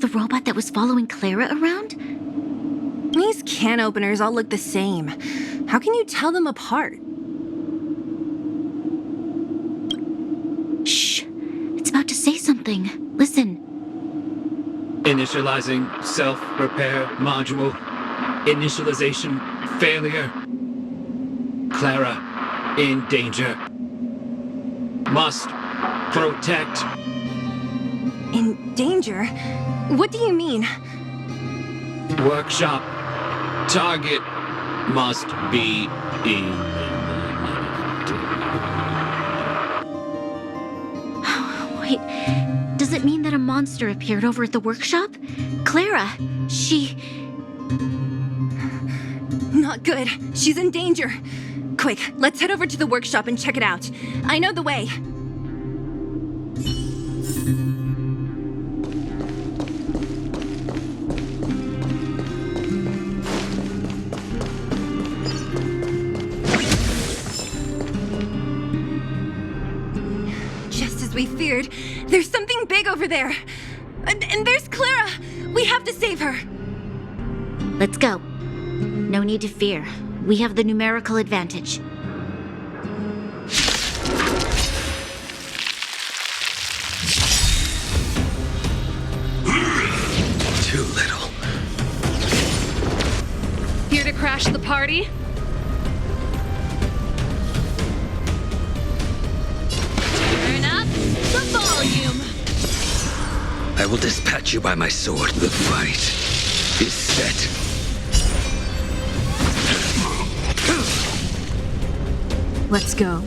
the robot that was following Clara around? These can openers all look the same. How can you tell them apart? Shh. It's about to say something. Listen. Initializing self-repair module. Initialization failure. Clara in danger. Must protect. In danger? What do you mean? Workshop. Target must be eliminated. Wait, does it mean that a monster appeared over at the workshop? Clara, she... Not good. She's in danger. Quick, let's head over to the workshop and check it out. I know the way. Just as we feared, there's something big over there. And there's Clara! We have to save her! Let's go. No need to fear. We have the numerical advantage. Too little. Here to crash the party? Turn up the volume. I will dispatch you by my sword. The fight is set. Let's go.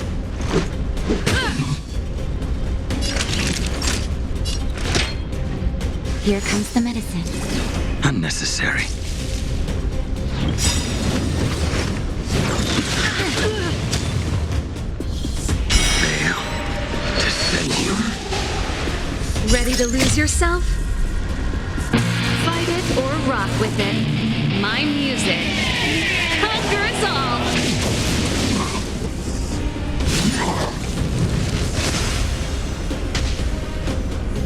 Here comes the medicine. Unnecessary. Fail to send you. Ready to lose yourself? Fight it or rock with it. My music. Conquer us all!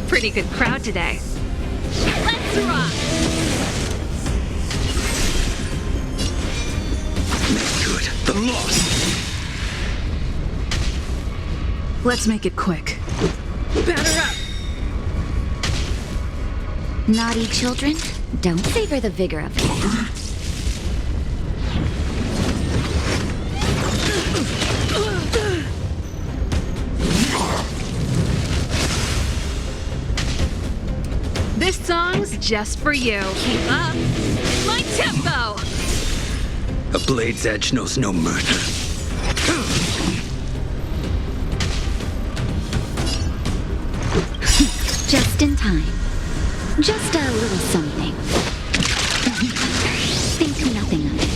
Pretty good crowd today. Let's rock! Make good the loss. Let's make it quick. Batter up! Naughty children, don't savor the vigor of it. This song's just for you. Keep up my tempo! A blade's edge knows no murder. Just in time. Just a little something. Think nothing of it.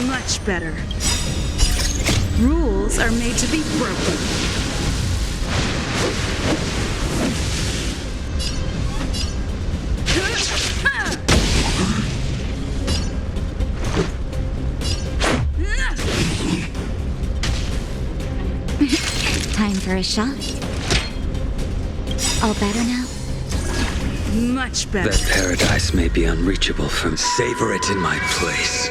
Much better. Rules are made to be broken. Time for a shot. All better now? Much better. That paradise may be unreachable from savor it in my place.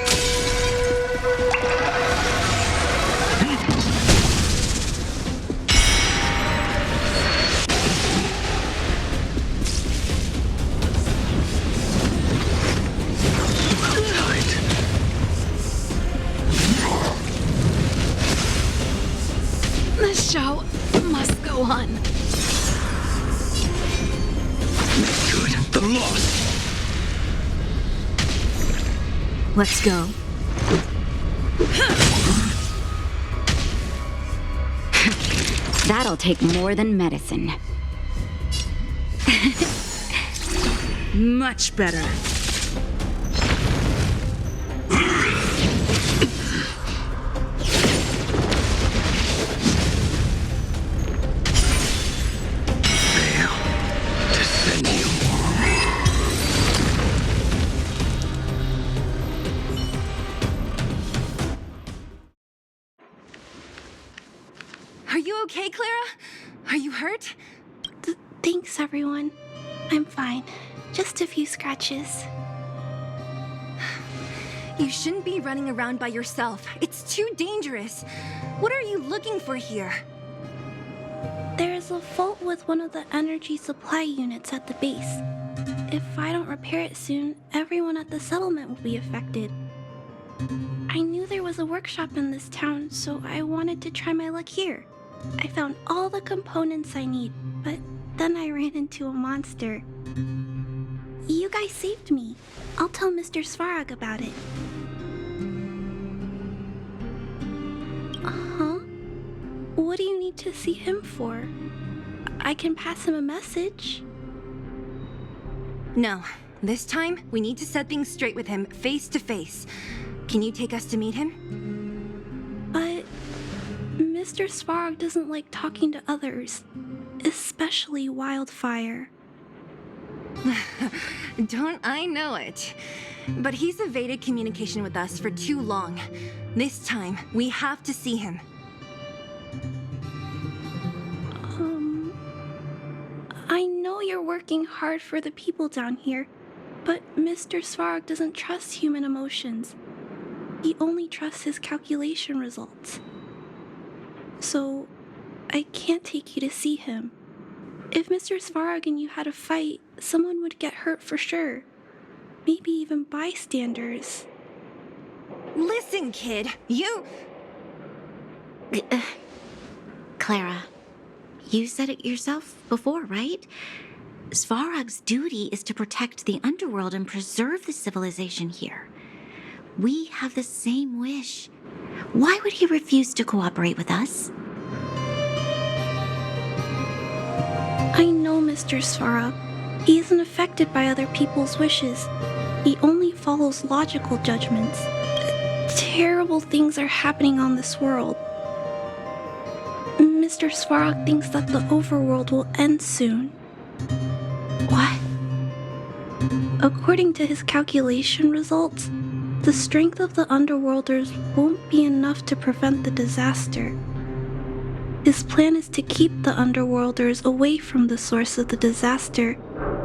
Well timed. The show must go on. Make good the loss. Let's go. That'll take more than medicine. Much better. Fail to send you. Are you okay, Clara? Are you hurt? Thanks, everyone. I'm fine. Just a few scratches. You shouldn't be running around by yourself. It's too dangerous. What are you looking for here? There's a fault with one of the energy supply units at the base. If I don't repair it soon, everyone at the settlement will be affected. I knew there was a workshop in this town, so I wanted to try my luck here. I found all the components I need, but then I ran into a monster. You guys saved me. I'll tell Mr. Svarog about it. Huh? What do you need to see him for? I can pass him a message. No. This time, we need to set things straight with him face to face. Can you take us to meet him? But Mr. Svarog doesn't like talking to others, especially Wildfire. Don't I know it? But he's evaded communication with us for too long. This time, we have to see him. I know you're working hard for the people down here, but Mr. Svarog doesn't trust human emotions. He only trusts his calculation results. So, I can't take you to see him. If Mr. Svarog and you had a fight, someone would get hurt for sure. Maybe even bystanders. Listen, kid, you... Clara, you said it yourself before, right? Svarog's duty is to protect the underworld and preserve the civilization here. We have the same wish. Why would he refuse to cooperate with us? I know Mr. Svarog. He isn't affected by other people's wishes. He only follows logical judgments. Terrible things are happening on this world. Mr. Svarog thinks that the overworld will end soon. What? According to his calculation results, the strength of the underworlders won't be enough to prevent the disaster. His plan is to keep the underworlders away from the source of the disaster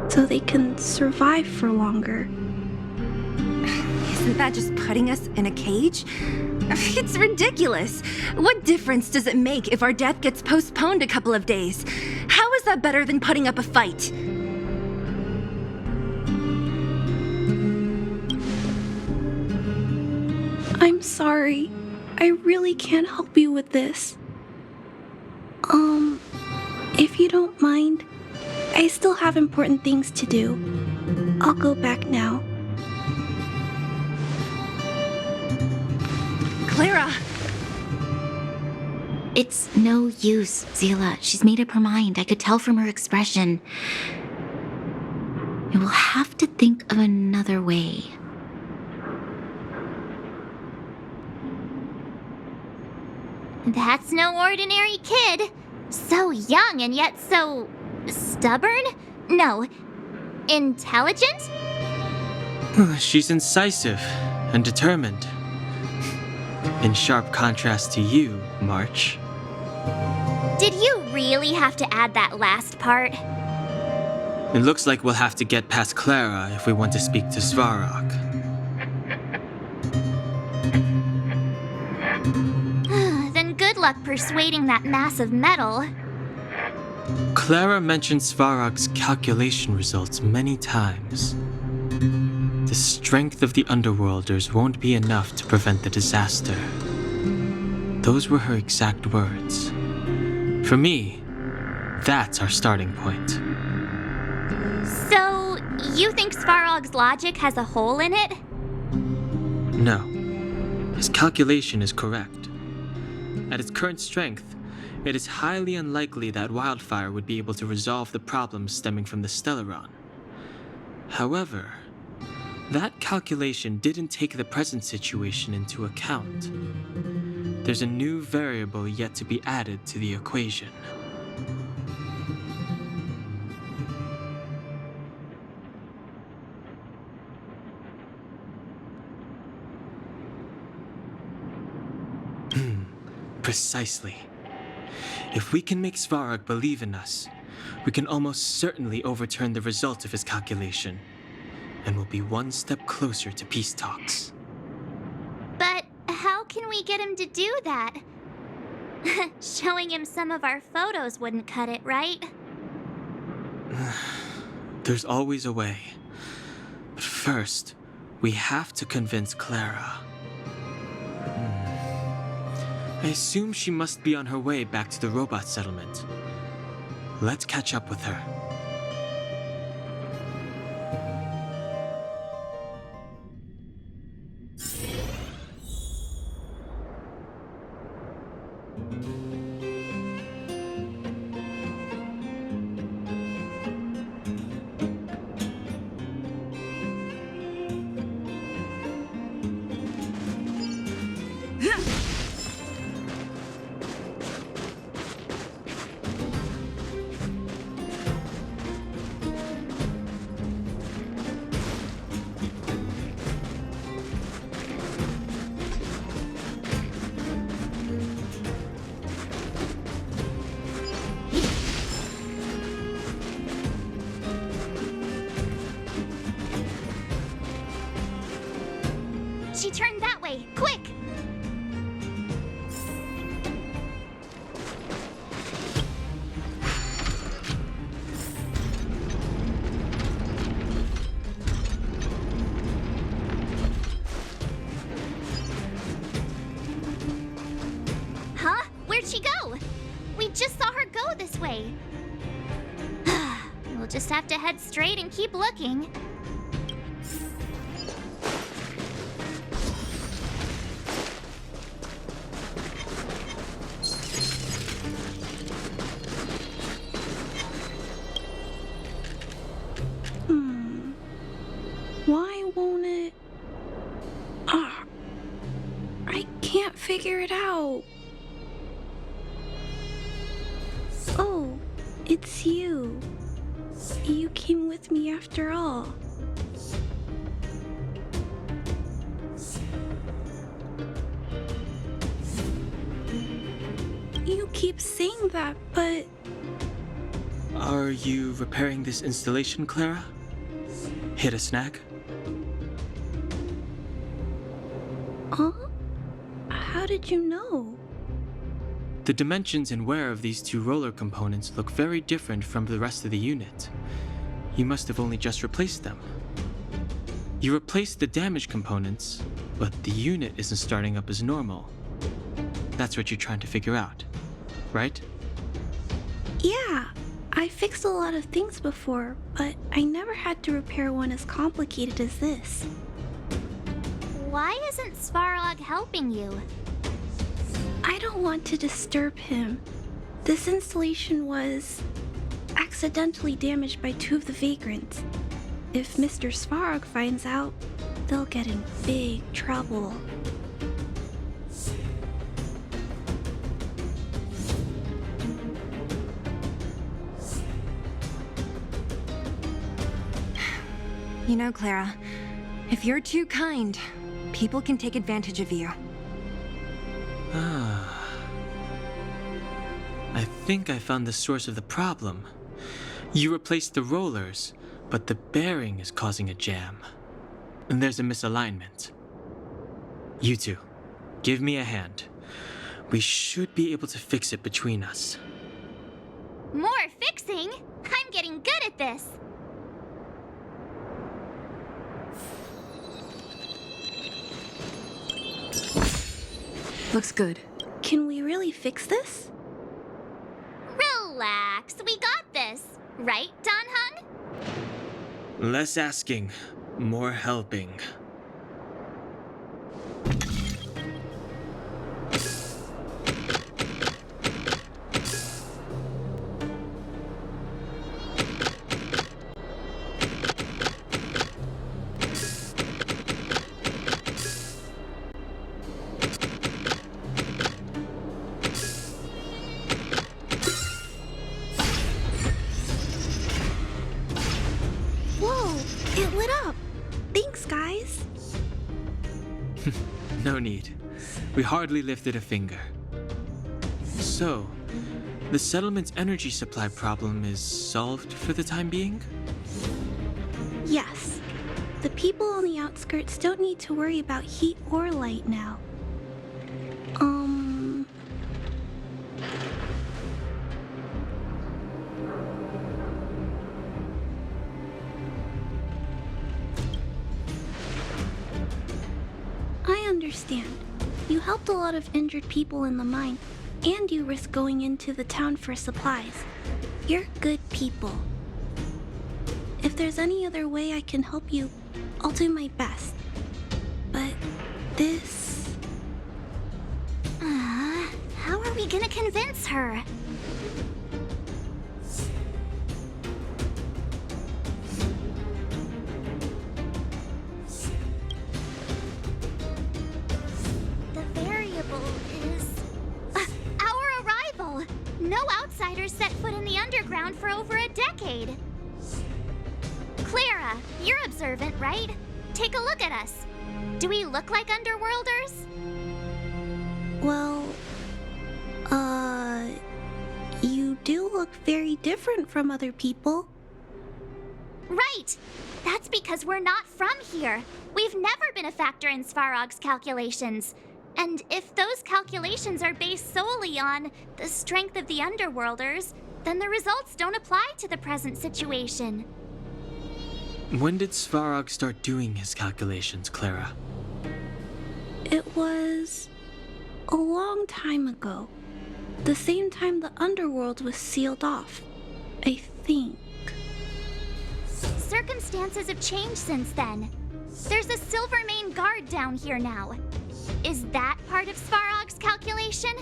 so they can survive for longer. Isn't that just putting us in a cage? It's ridiculous. What difference does it make if our death gets postponed a couple of days? How is that better than putting up a fight? I'm sorry. I really can't help you with this. If you don't mind, I still have important things to do. I'll go back now. Clara! It's no use, Zila. She's made up her mind. I could tell from her expression. I will have to think of another way. That's no ordinary kid. So young and yet so... stubborn? No. Intelligent? She's incisive and determined. In sharp contrast to you, March. Did you really have to add that last part? It looks like we'll have to get past Clara if we want to speak to Svarog. Then good luck persuading that mass of metal. Clara mentioned Svarog's calculation results many times. The strength of the Underworlders won't be enough to prevent the disaster. Those were her exact words. For me, that's our starting point. So, you think Svarog's logic has a hole in it? No. His calculation is correct. At its current strength, it is highly unlikely that Wildfire would be able to resolve the problems stemming from the Stellaron. However, that calculation didn't take the present situation into account. There's a new variable yet to be added to the equation. Precisely. If we can make Svarog believe in us, we can almost certainly overturn the result of his calculation, and will be one step closer to peace talks. But how can we get him to do that? Showing him some of our photos wouldn't cut it, right? There's always a way. But first, we have to convince Clara. I assume she must be on her way back to the robot settlement. Let's catch up with her. She turned that way! Quick! Huh? Where'd she go? We just saw her go this way. We'll just have to head straight and keep looking. Why won't it? I can't figure it out. Oh, it's you. You came with me after all. You keep saying that, but... Are you repairing this installation, Clara? Hit a snag? Huh? How did you know? The dimensions and wear of these two roller components look very different from the rest of the unit. You must have only just replaced them. You replaced the damaged components, but the unit isn't starting up as normal. That's what you're trying to figure out, right? Yeah, I fixed a lot of things before, but I never had to repair one as complicated as this. Why isn't Svarog helping you? I don't want to disturb him. This installation was accidentally damaged by two of the vagrants. If Mr. Svarog finds out, they'll get in big trouble. You know, Clara, if you're too kind, people can take advantage of you. I think I found the source of the problem. You replaced the rollers, but the bearing is causing a jam. And there's a misalignment. You two, give me a hand. We should be able to fix it between us. More fixing? I'm getting good at this. Looks good. Can we really fix this? Relax, we got this. Right, Danhung? Less asking, more helping. It lit up! Thanks, guys! No need. We hardly lifted a finger. So, The settlement's energy supply problem is solved for the time being? Yes. The people on the outskirts don't need to worry about heat or light now. I understand. You helped a lot of injured people in the mine, and you risked going into the town for supplies. You're good people. If there's any other way I can help you, I'll do my best. But this... How are we gonna convince her? The variable is... our arrival! No outsiders set foot in the underground for over a decade. Clara, you're observant, right? Take a look at us. Do we look like underworlders? Well, you do look very different from other people. Right! That's because we're not from here. We've never been a factor in Svarog's calculations. And if those calculations are based solely on the strength of the underworlders, then the results don't apply to the present situation. When did Svarog start doing his calculations, Clara? It was a long time ago. The same time the underworld was sealed off, I think. Circumstances have changed since then. There's a Silvermane guard down here now. Is that part of Svarog's calculation?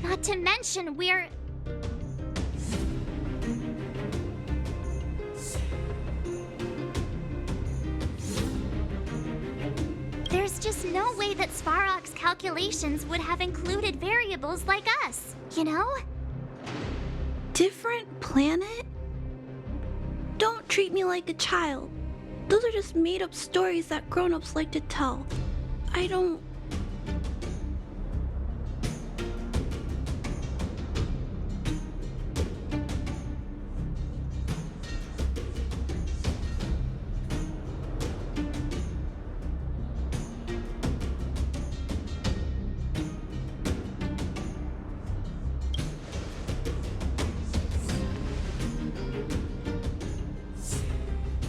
Not to mention we're... There's just no way that Svarog's calculations would have included variables like us, you know? Different planet? Don't treat me like a child. Those are just made-up stories that grown-ups like to tell. I don't...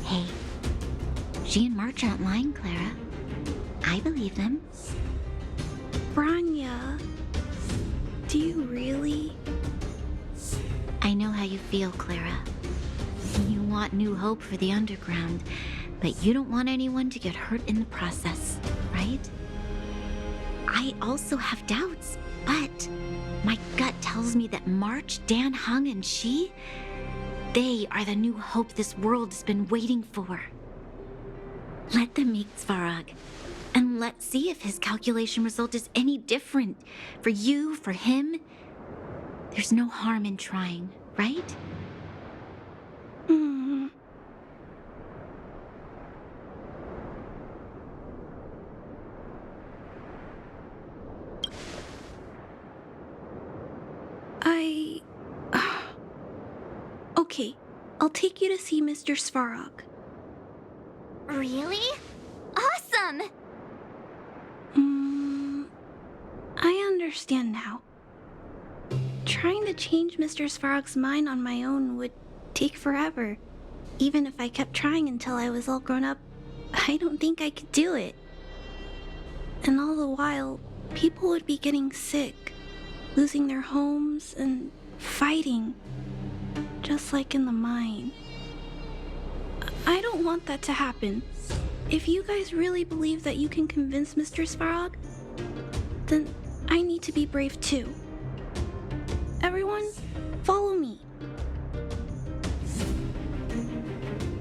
Hey, she and March aren't lying, Clara. I believe them. Branya, do you really? I know how you feel, Clara. You want new hope for the underground, but you don't want anyone to get hurt in the process, right? I also have doubts, but my gut tells me that March, Dan Hung, and she, they are the new hope this world has been waiting for. Let them meet Svarog, and let's see if his calculation result is any different. For you, for him, there's no harm in trying, right? Okay, I'll take you to see Mr. Svarog. Really? Awesome! I understand now. Trying to change Mr. Svarog's mind on my own would take forever. Even if I kept trying until I was all grown up, I don't think I could do it. And all the while, people would be getting sick, losing their homes, and fighting. Just like in the mine. I don't want that to happen. If you guys really believe that you can convince Mr. Svarog, then I need to be brave too. Everyone, follow me.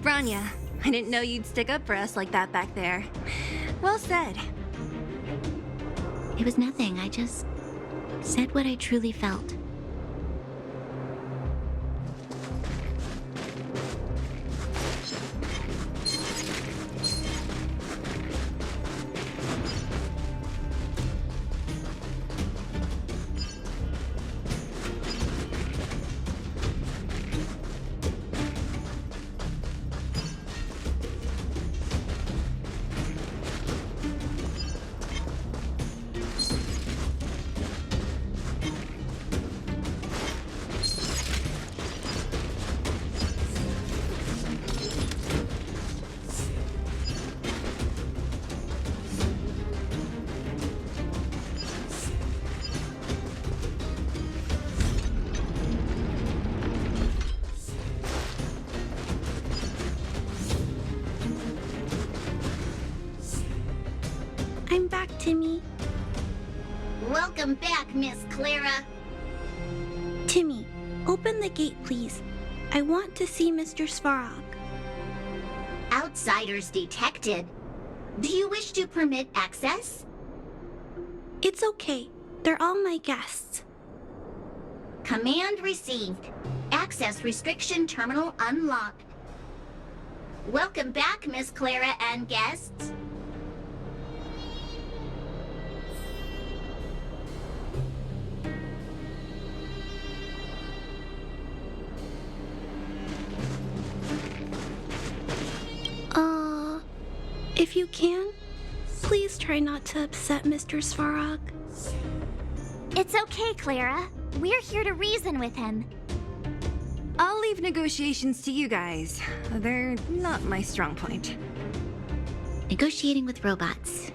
Branya, I didn't know you'd stick up for us like that back there. Well said. It was nothing. I just said what I truly felt. Welcome back, Miss Clara. Timmy, open the gate, please. I want to see Mr. Svarog. Outsiders detected. Do you wish to permit access? It's okay. They're all my guests. Command received. Access restriction terminal unlocked. Welcome back, Miss Clara and guests. If you can, please try not to upset Mr. Svarog. It's okay, Clara. We're here to reason with him. I'll leave negotiations to you guys. They're not my strong point. Negotiating with robots.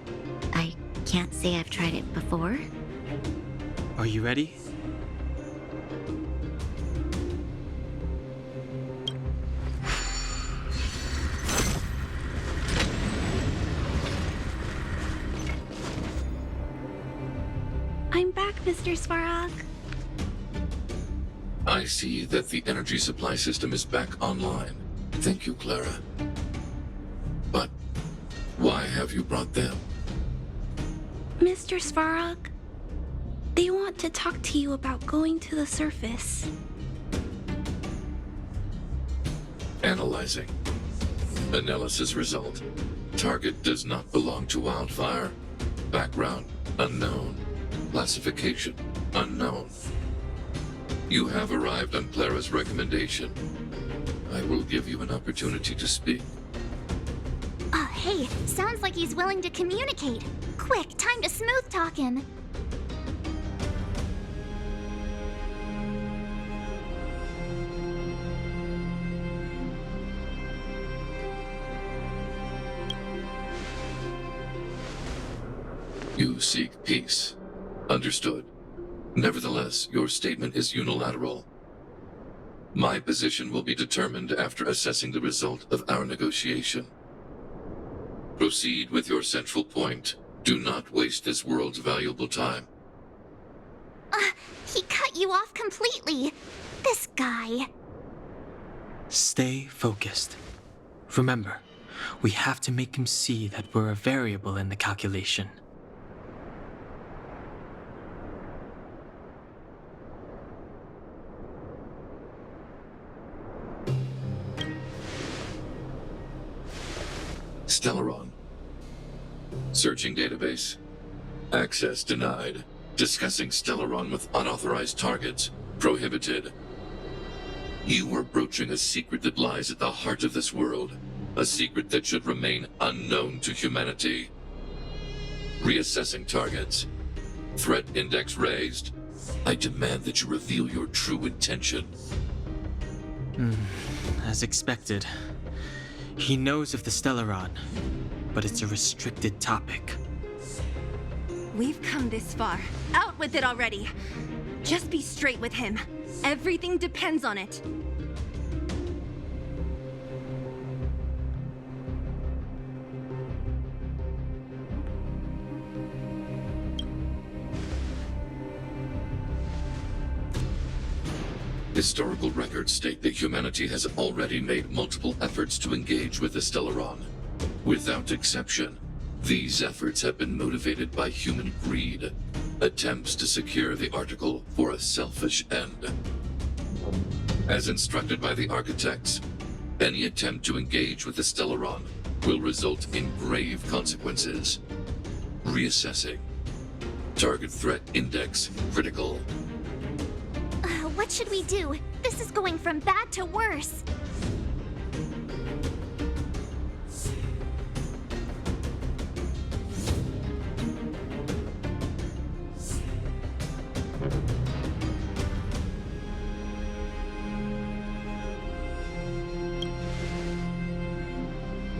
I can't say I've tried it before. Are you ready? I'm back, Mr. Svarog. I see that the energy supply system is back online. Thank you, Clara. But why have you brought them? Mr. Svarog, they want to talk to you about going to the surface. Analyzing. Analysis result. Target does not belong to Wildfire. Background unknown. Classification unknown. You have arrived on Clara's recommendation. I will give you an opportunity to speak. Oh, hey, sounds like he's willing to communicate. Quick, time to smooth talk him. You seek peace. Understood. Nevertheless, your statement is unilateral. My position will be determined after assessing the result of our negotiation. Proceed with your central point. Do not waste this world's valuable time. He cut you off completely. This guy. Stay focused. Remember, we have to make him see that we're a variable in the calculation. Stellaron. Searching database. Access denied. Discussing Stellaron with unauthorized targets. Prohibited. You were broaching a secret that lies at the heart of this world. A secret that should remain unknown to humanity. Reassessing targets. Threat index raised. I demand that you reveal your true intention. As expected. He knows of the Stellaron, but it's a restricted topic. We've come this far. Out with it already! Just be straight with him. Everything depends on it. Historical records state that humanity has already made multiple efforts to engage with the Stellaron. Without exception, these efforts have been motivated by human greed, attempts to secure the article for a selfish end. As instructed by the architects, any attempt to engage with the Stellaron will result in grave consequences. Reassessing. Target threat index critical. What should we do? This is going from bad to worse.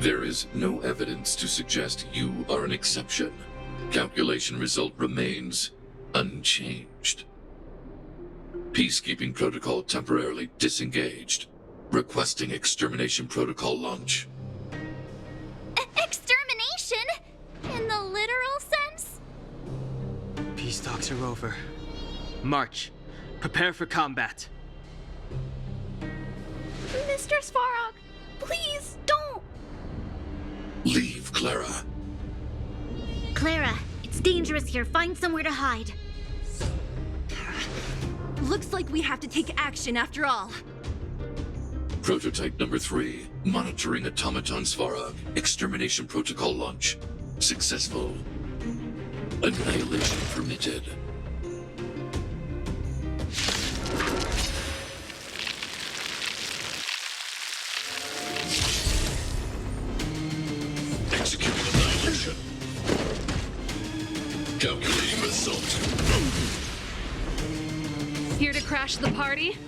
There is no evidence to suggest you are an exception. Calculation result remains unchanged. Peacekeeping protocol temporarily disengaged. Requesting extermination protocol launch. Extermination? In the literal sense? Peace talks Tactics are over. March. Prepare for combat. Mr. Svarog, please don't! Leave, Clara. Clara, it's dangerous here. Find somewhere to hide. Looks like we have to take action after all. Prototype number 3. Monitoring automaton Svarog. Extermination protocol launch. Successful. Annihilation permitted. Executing annihilation. Calculating result. Here to crash the party?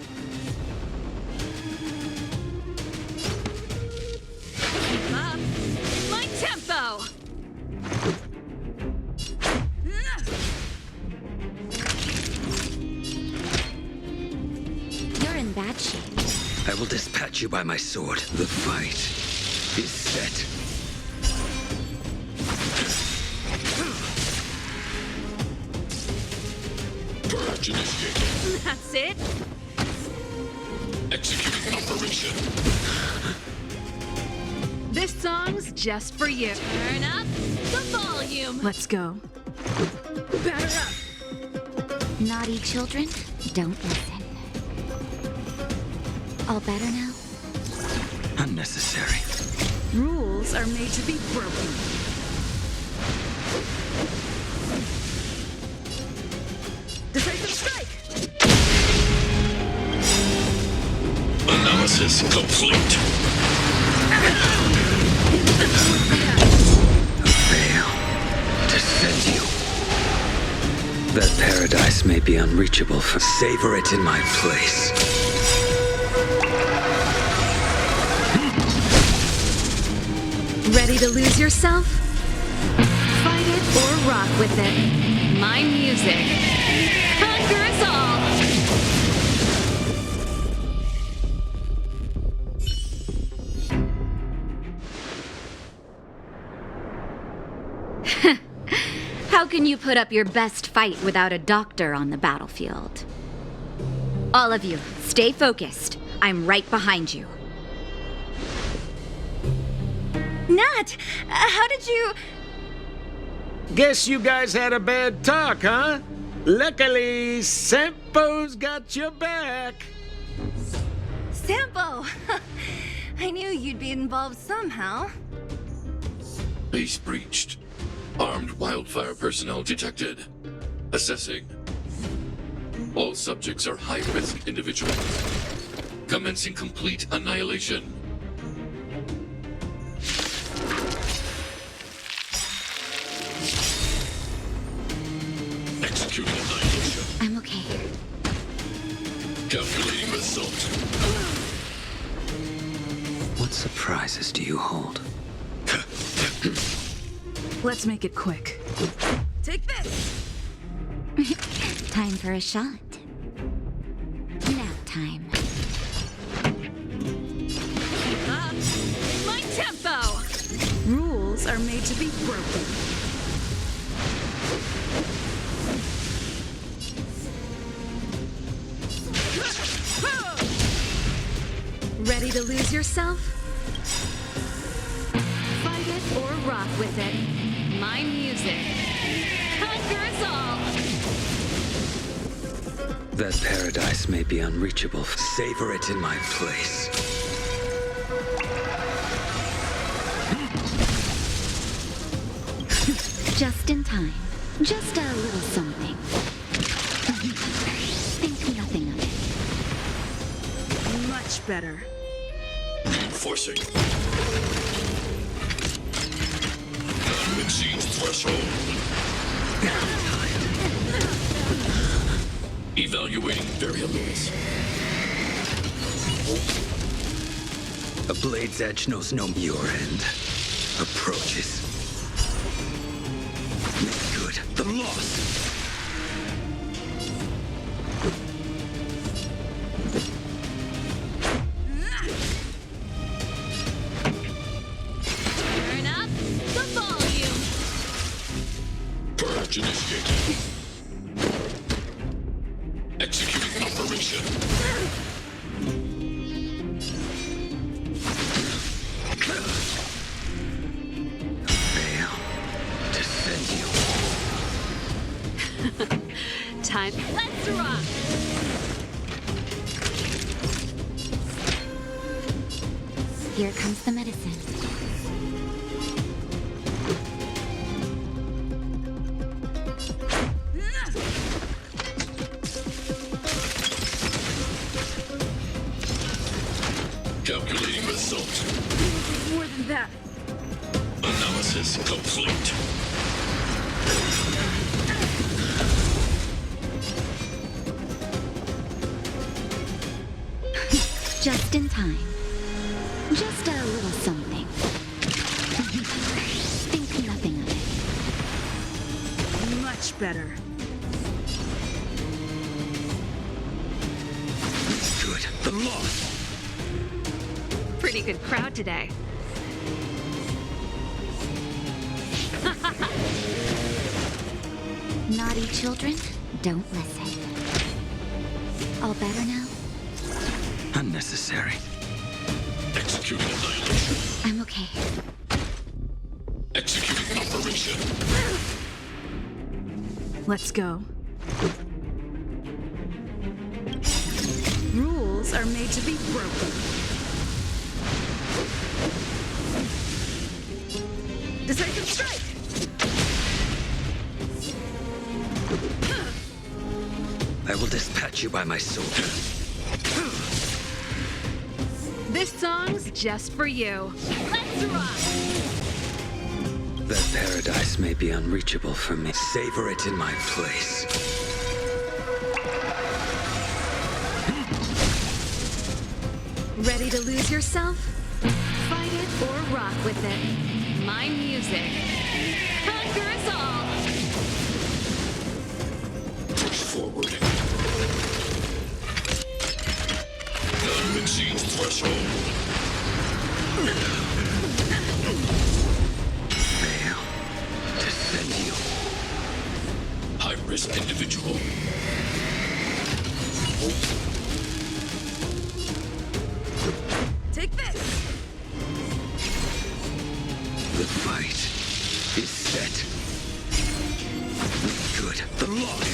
Keep up. My tempo! You're in bad shape. I will dispatch you by my sword. The fight is set. Purge initiated. That's it? Executing operation. This song's just for you. Turn up the volume. Let's go. Batter up. Naughty children, don't listen. All better now? Unnecessary. Rules are made to be broken. Decisive strike! Analysis complete. Fail to send you. That paradise may be unreachable for savor it in my place. Ready to lose yourself? Fight it or rock with it. My music. Conquer us all! How can you put up your best fight without a doctor on the battlefield? All of you, stay focused. I'm right behind you. Nat, how did you... Guess you guys had a bad talk, huh? Luckily, Sampo's got your back. Sampo! I knew you'd be involved somehow. Base breached. Armed wildfire personnel detected. Assessing. All subjects are high-risk individuals. Commencing complete annihilation. Executing annihilation. I'm okay. Calculating result. What surprises do you hold? Let's make it quick. Take this! Time for a shot. Nap time. Keep up. My tempo! Rules are made to be broken. Ready to lose yourself? Fight it or rock with it. My music. Conquer us all! That paradise may be unreachable. Savor it in my place. Just in time. Just a little something. Think nothing of it. Much better. Reinforcing. Exceeds threshold. Evaluating variables. A blade's edge knows no your end. Approaches. Make good the loss. Turn up the volume. Purge initiated. operation. Fail to send you. Time. Let's rock! Here comes the medicine. Calculating result. More than that. Analysis complete. Just in time. Just a little something. Think nothing of it. Much better. Good. The loss. Pretty good crowd today. Naughty children, don't listen. All better now? Unnecessary. Executing annihilation. I'm okay. Executing operation. Let's go. Rules are made to be broken. Decisive strike! I will dispatch you by my sword. This song's just for you. Let's rock! That paradise may be unreachable for me. Savor it in my place. Ready to lose yourself? Fight it or rock with it. My music. Conquer us all! Push forward. None exceeds threshold. Fail to send you. High-risk individual. Take this! The fight is set. Good. The loss.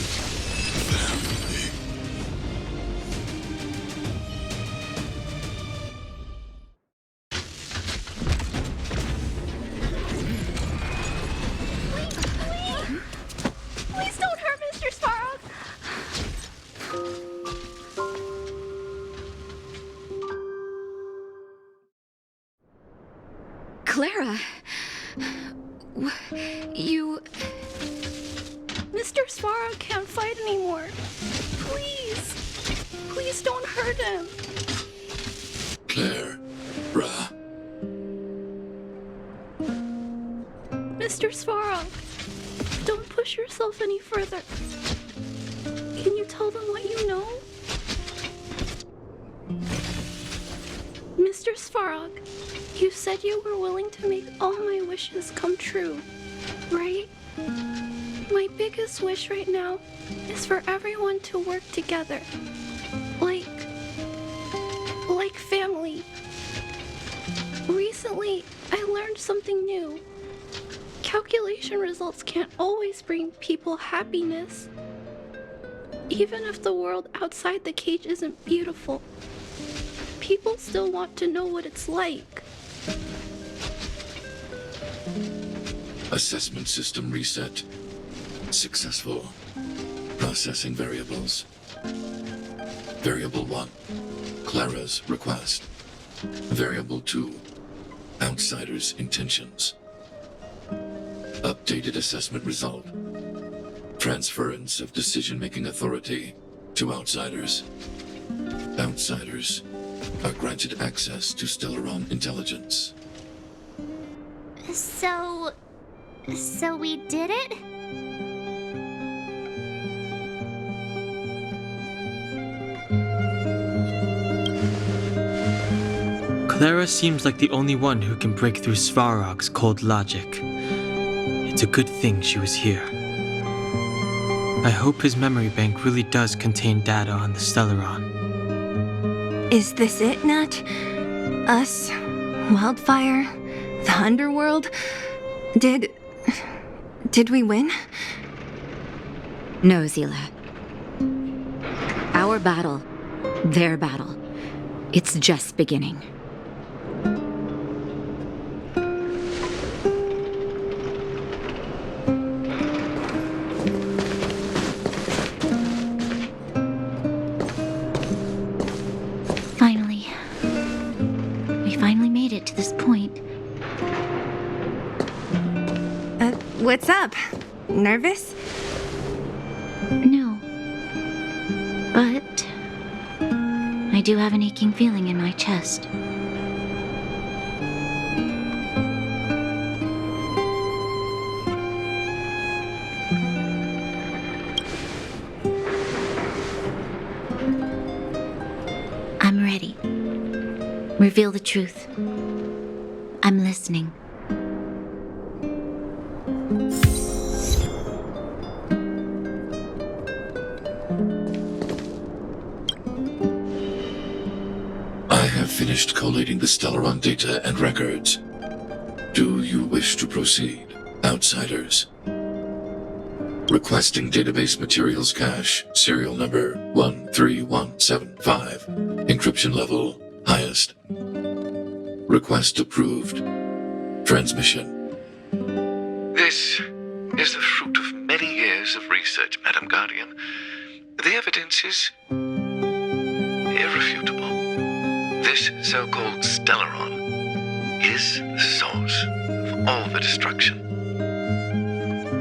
Please don't hurt Mr. Svarog. Clara! You... Mr. Svarog can't fight anymore. Please. Please don't hurt him. Clara. Mr. Svarog, don't push yourself any further. Can you tell them what you know? Mr. Svarog, you said you were willing to make all my wishes come true, right? My biggest wish right now is for everyone to work together. Like family. Recently, I learned something new. Calculation results can't always bring people happiness. Even if the world outside the cage isn't beautiful, people still want to know what it's like. Assessment system reset. Successful. Processing variables. Variable 1. Clara's request. Variable 2. Outsider's intentions. Updated assessment result. Transference of decision-making authority to outsiders. Outsiders are granted access to Stellaron intelligence. So we did it? Clara seems like the only one who can break through Svarog's cold logic. It's a good thing she was here. I hope his memory bank really does contain data on the Stellaron. Is this it, Nat? Us? Wildfire? The underworld? Did we win? No, Zila. Our battle, their battle, it's just beginning. Finally. We finally made it to this point. What's up? Nervous? No. But I do have an aching feeling in my chest. I'm ready. Reveal the truth. I'm listening. I have finished collating the Stellaron data and records. Do you wish to proceed, outsiders? Requesting database materials cache, serial number 13175, encryption level highest. Request approved. Transmission. This is the fruit of many years of research, Madam Guardian. The evidence is irrefutable. This so-called Stellaron is the source of all the destruction.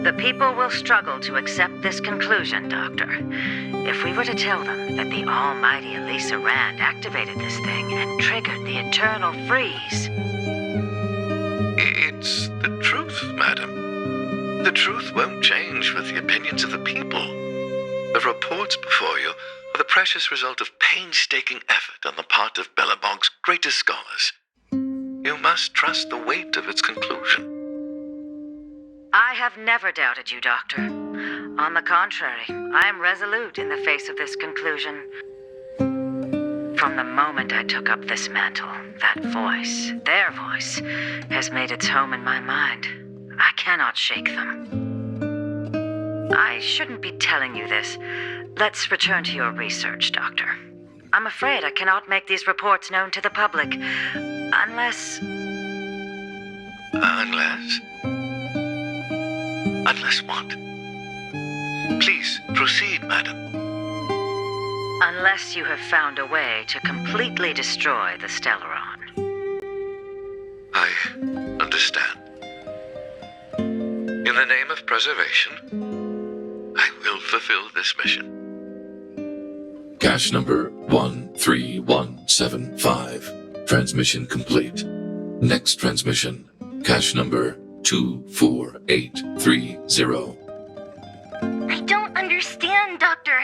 The people will struggle to accept this conclusion, Doctor. If we were to tell them that the almighty Elisa Rand activated this thing and triggered the eternal freeze. It's the truth, Madam. The truth won't change with the opinions of the people. The reports before you are the precious result of painstaking effort on the part of Belobog's greatest scholars. You must trust the weight of its conclusion. I have never doubted you, Doctor. On the contrary, I am resolute in the face of this conclusion. From the moment I took up this mantle, that voice, their voice, has made its home in my mind. I cannot shake them. I shouldn't be telling you this. Let's return to your research, Doctor. I'm afraid I cannot make these reports known to the public, unless... Unless what? Please, proceed, Madam. Unless you have found a way to completely destroy the Stellaron. I understand. In the name of preservation, I will fulfill this mission. Cache number 13175. Transmission complete. Next transmission. Cache number 24830. I don't understand, Doctor.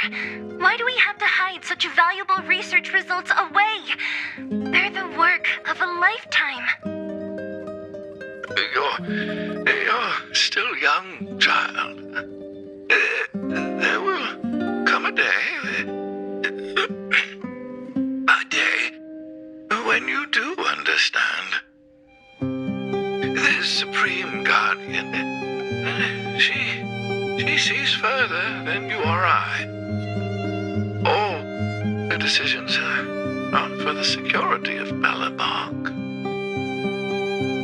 Why do we have to hide such valuable research results away? They're the work of a lifetime. You're still young, child. There will come a day when you do understand. This Supreme Guardian, she sees further than you or I. All the decisions are for the security of Belobog.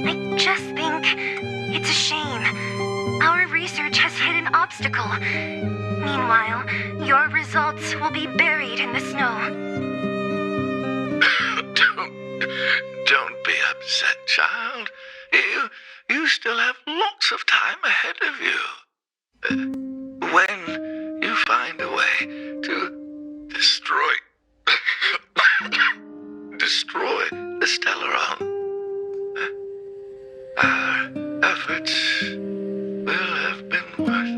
I just think it's a shame. Our research has hit an obstacle. Meanwhile, your results will be buried in the snow. Don't be upset, child. You still have lots of time ahead of you. When you find a way to destroy the Stellaron, our efforts will have been worth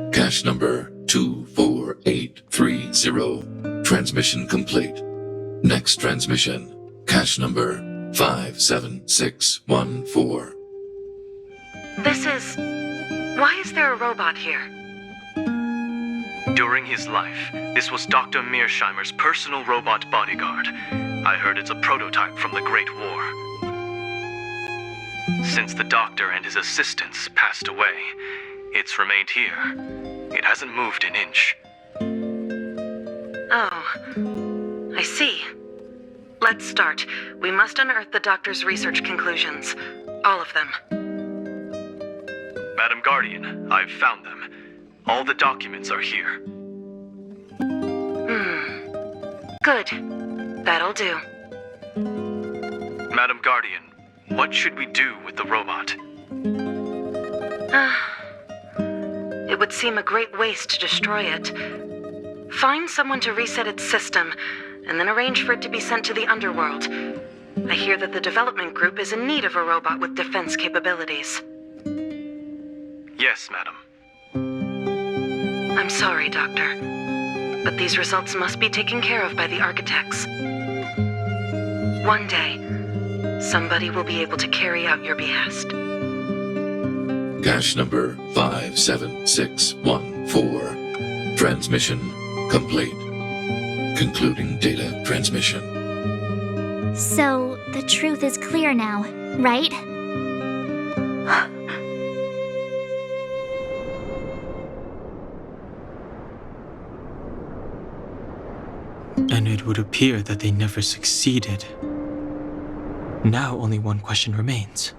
it. Cache number 24830. Transmission complete. Next transmission. Cache number 57614. Why is there a robot here? securing his life. This was Dr. Mearsheimer's personal robot bodyguard. I heard it's a prototype from the Great War. Since the doctor and his assistants passed away, it's remained here. It hasn't moved an inch. Oh, I see. Let's start. We must unearth the doctor's research conclusions. All of them. Madam Guardian, I've found them. All the documents are here. Good. That'll do. Madam Guardian, what should we do with the robot? It would seem a great waste to destroy it. Find someone to reset its system, and then arrange for it to be sent to the underworld. I hear that the development group is in need of a robot with defense capabilities. Yes, madam. I'm sorry, Doctor, but these results must be taken care of by the architects. One day, somebody will be able to carry out your behest. Cache number 57614. Transmission complete. Concluding data transmission. So, the truth is clear now, right? And it would appear that they never succeeded. Now only one question remains.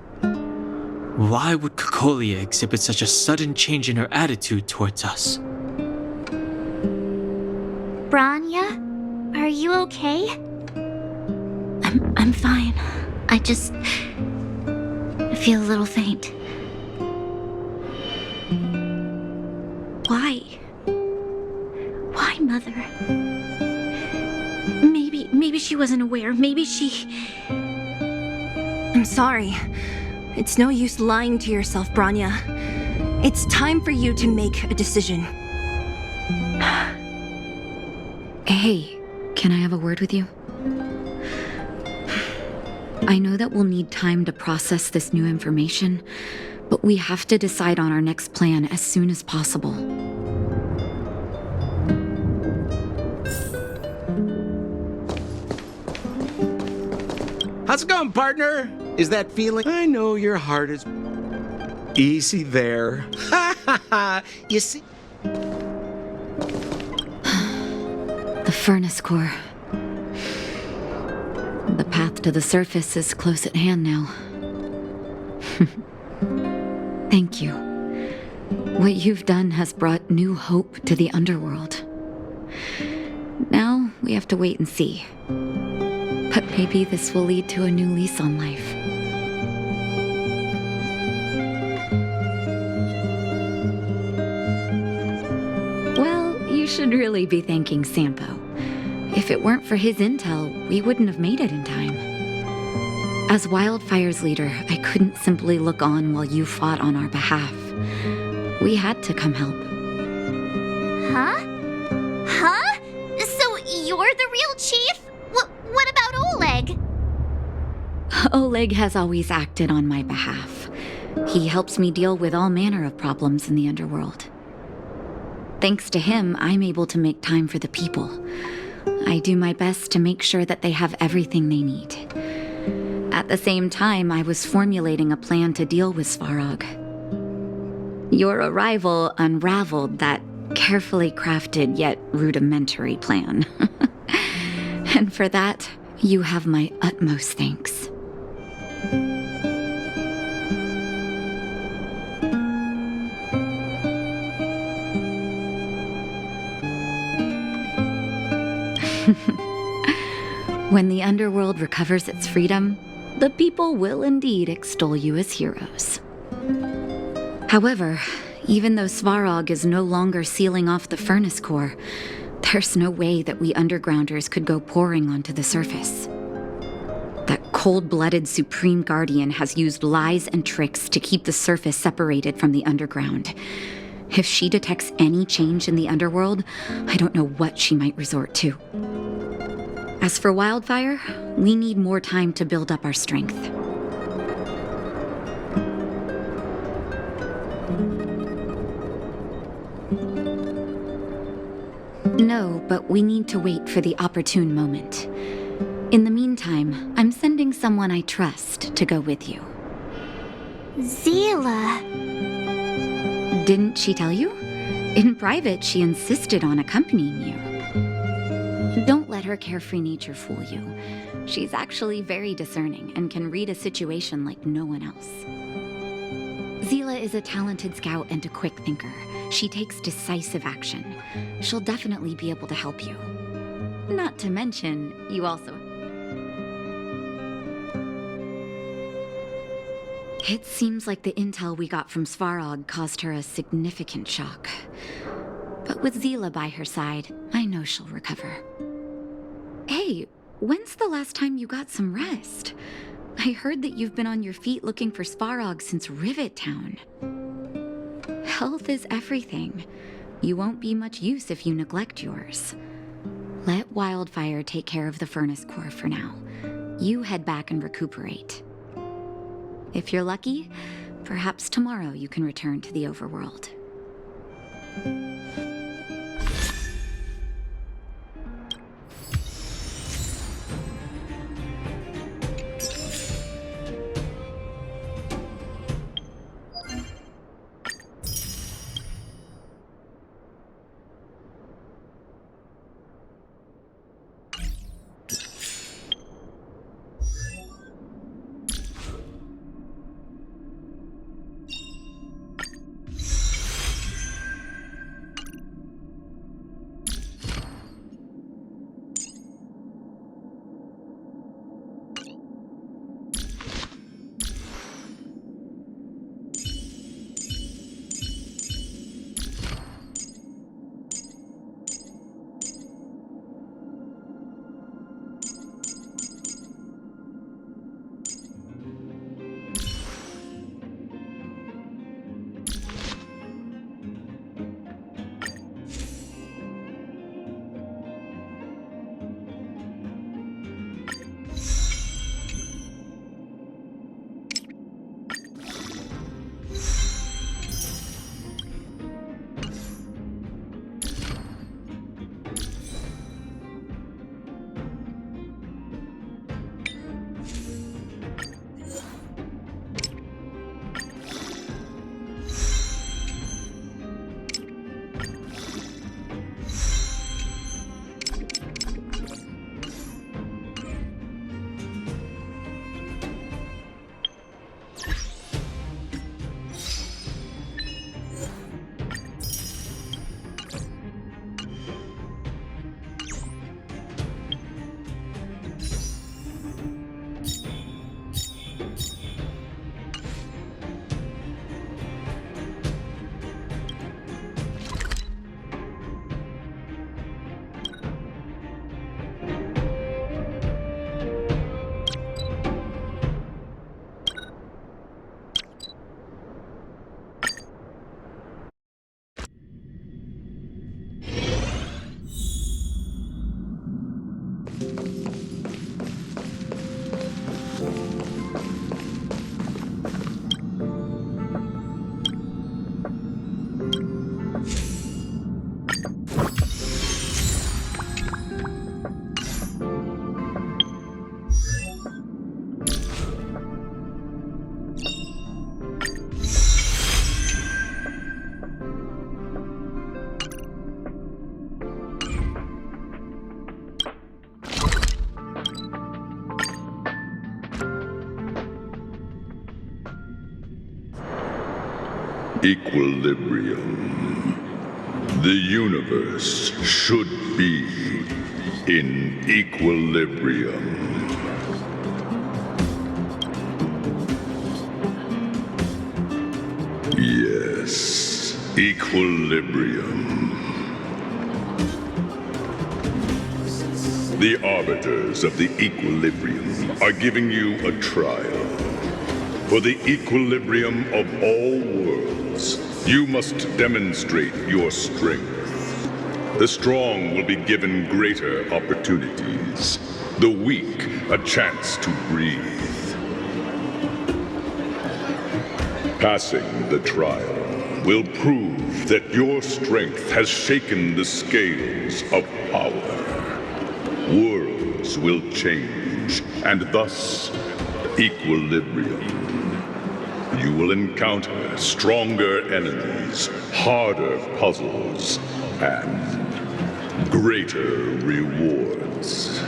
Why would Cocolia exhibit such a sudden change in her attitude towards us? Branya, are you okay? I'm fine. I just feel a little faint. Why? Why, Mother? Maybe she wasn't aware. Maybe she... I'm sorry. It's no use lying to yourself, Branya. It's time for you to make a decision. Hey, can I have a word with you? I know that we'll need time to process this new information, but we have to decide on our next plan as soon as possible. How's it going, partner? Is that feeling? I know your heart is... Easy there. Ha ha ha! You see... The furnace core. The path to the surface is close at hand now. Thank you. What you've done has brought new hope to the underworld. Now we have to wait and see. But maybe this will lead to a new lease on life. Well, you should really be thanking Sampo. If it weren't for his intel, we wouldn't have made it in time. As Wildfire's leader, I couldn't simply look on while you fought on our behalf. We had to come help. Huh? Huh? So you're the real chief? What about Oleg? Oleg has always acted on my behalf. He helps me deal with all manner of problems in the underworld. Thanks to him, I'm able to make time for the people. I do my best to make sure that they have everything they need. At the same time, I was formulating a plan to deal with Svarog. Your arrival unraveled that carefully crafted yet rudimentary plan. And for that, you have my utmost thanks. When the underworld recovers its freedom, the people will indeed extol you as heroes. However, even though Svarog is no longer sealing off the furnace core, there's no way that we undergrounders could go pouring onto the surface. That cold-blooded Supreme Guardian has used lies and tricks to keep the surface separated from the underground. If she detects any change in the underworld, I don't know what she might resort to. As for Wildfire, we need more time to build up our strength. No, but we need to wait for the opportune moment. In the meantime, I'm sending someone I trust to go with you. Zila. Didn't she tell you? In private, she insisted on accompanying you. Don't let her carefree nature fool you. She's actually very discerning and can read a situation like no one else. Zila is a talented scout and a quick thinker. She takes decisive action. She'll definitely be able to help you. Not to mention, you also... It seems like the intel we got from Svarog caused her a significant shock. But with Zila by her side, I know she'll recover. Hey, when's the last time you got some rest? I heard that you've been on your feet looking for Svarog since Rivet Town. Health is everything. You won't be much use if you neglect yours. Let Wildfire take care of the furnace core for now. You head back and recuperate. If you're lucky, perhaps tomorrow you can return to the overworld. Equilibrium. The universe should be in equilibrium. Yes, equilibrium. The arbiters of the equilibrium are giving you a trial. For the equilibrium of all worlds, you must demonstrate your strength. The strong will be given greater opportunities. The weak, a chance to breathe. Passing the trial will prove that your strength has shaken the scales of power. Worlds will change, and thus equilibrium. You will encounter stronger enemies, harder puzzles, and greater rewards.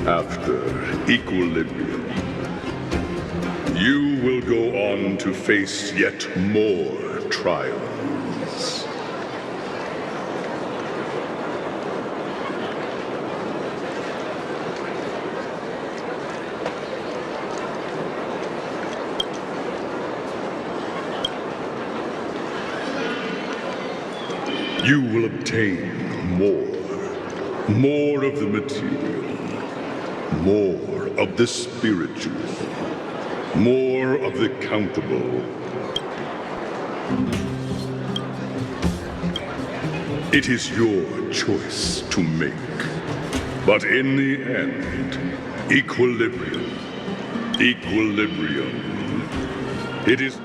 After equilibrium, you will go on to face yet more trials. You will obtain more of the material, more of the spiritual, more of the countable. It is your choice to make. But in the end, equilibrium. It is...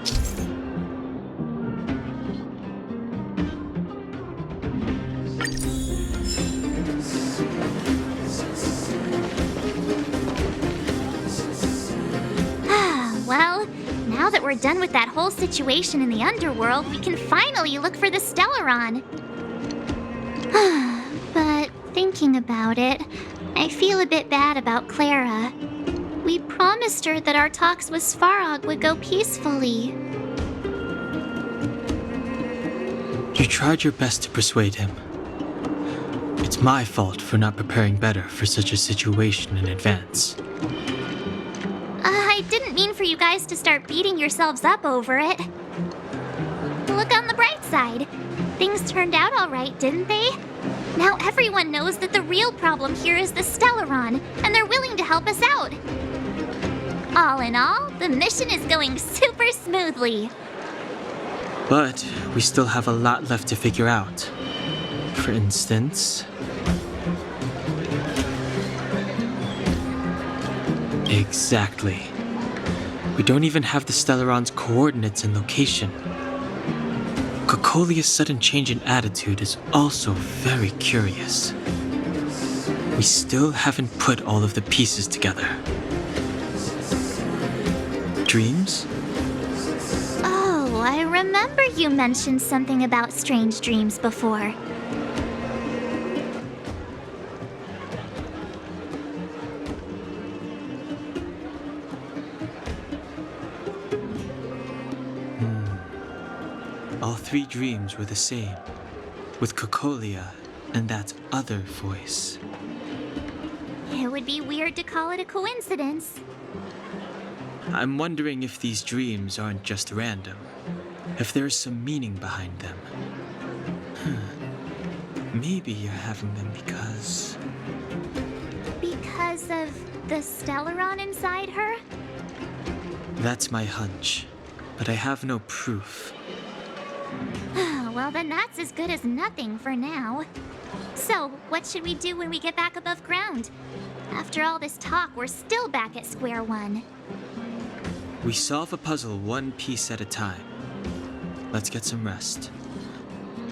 Now that we're done with that whole situation in the underworld, we can finally look for the Stellaron. But thinking about it, I feel a bit bad about Clara. We promised her that our talks with Svarog would go peacefully. You tried your best to persuade him. It's my fault for not preparing better for such a situation in advance. I didn't mean for you guys to start beating yourselves up over it. Look on the bright side. Things turned out all right, didn't they? Now everyone knows that the real problem here is the Stellaron, and they're willing to help us out. All in all, the mission is going super smoothly. But we still have a lot left to figure out. For instance... Exactly. We don't even have the Stellaron's coordinates and location. Cocolia's sudden change in attitude is also very curious. We still haven't put all of the pieces together. Dreams? Oh, I remember you mentioned something about strange dreams before. All three dreams were the same, with Cocolia and that other voice. It would be weird to call it a coincidence. I'm wondering if these dreams aren't just random, if there's some meaning behind them. Maybe you're having them because... Because of the Stellaron inside her? That's my hunch, but I have no proof. Well, then that's as good as nothing for now. So, what should we do when we get back above ground? After all this talk, we're still back at square one. We solve a puzzle one piece at a time. Let's get some rest.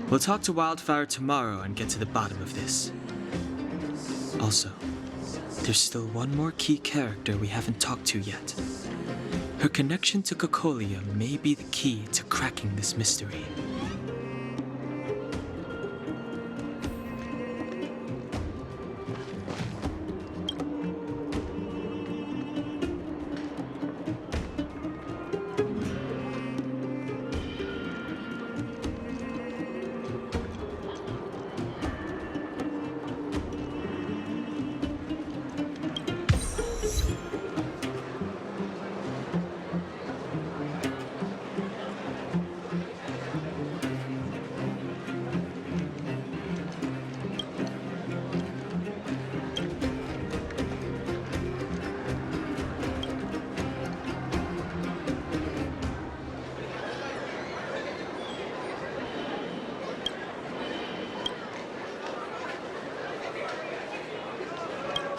We'll talk to Wildfire tomorrow and get to the bottom of this. Also, there's still one more key character we haven't talked to yet. Her connection to Cocolia may be the key to cracking this mystery.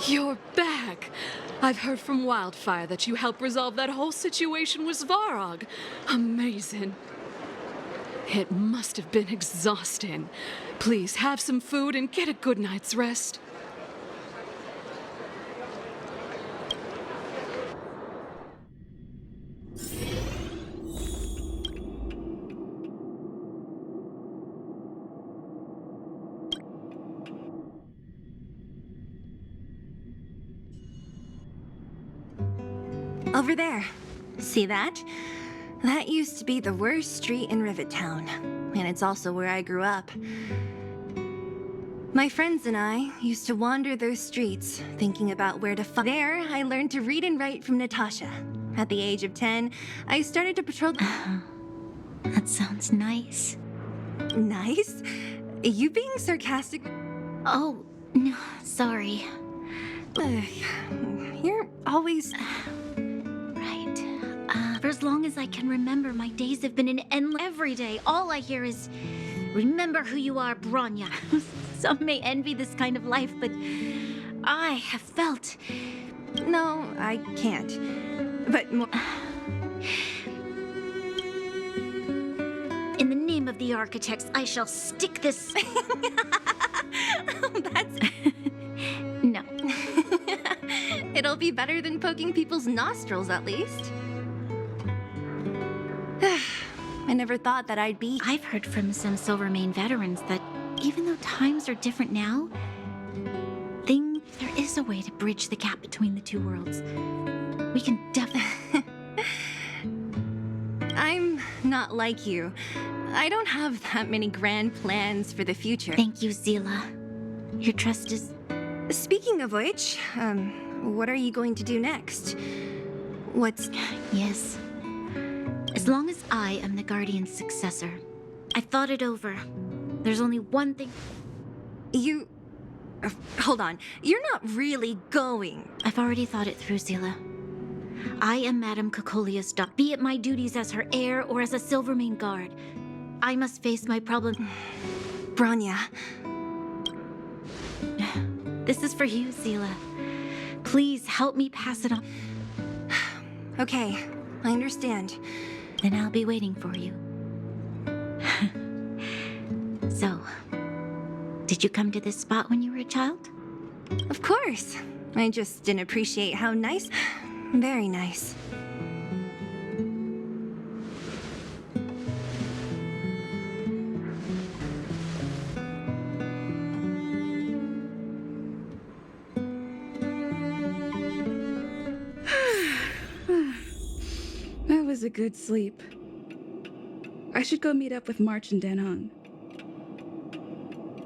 You're back! I've heard from Wildfire that you helped resolve that whole situation with Svarog. Amazing. It must have been exhausting. Please have some food and get a good night's rest. Over there. See that? That used to be the worst street in Rivet Town, and it's also where I grew up. My friends and I used to wander those streets, thinking about where to find. There, I learned to read and write from Natasha. At the age of 10, I started to patrol. That sounds nice. Nice? You being sarcastic? Oh, no, sorry. You're always... For as long as I can remember, my days have been an endless. Every day, all I hear is, remember who you are, Bronya. Some may envy this kind of life, but I have felt... No, I can't. But more... In the name of the architects, I shall stick this... That's... No. It'll be better than poking people's nostrils, at least. I never thought that I'd be... I've heard from some Silvermane veterans that even though times are different now, there is a way to bridge the gap between the two worlds. We can definitely... I'm not like you. I don't have that many grand plans for the future. Thank you, Zila. Your trust is... Speaking of which, what are you going to do next? What's... Yes. As long as I am the Guardian's successor, I've thought it over. There's only one thing... You... hold on. You're not really going. I've already thought it through, Zila. I am Madame Cocolia's daughter. Be it my duties as her heir or as a Silvermane guard, I must face my problem. Bronya. This is for you, Zila. Please help me pass it on. Okay, I understand. Then I'll be waiting for you. So, did you come to this spot when you were a child? Of course. I just didn't appreciate how nice... Very nice. That was a good sleep. I should go meet up with March and Danhong.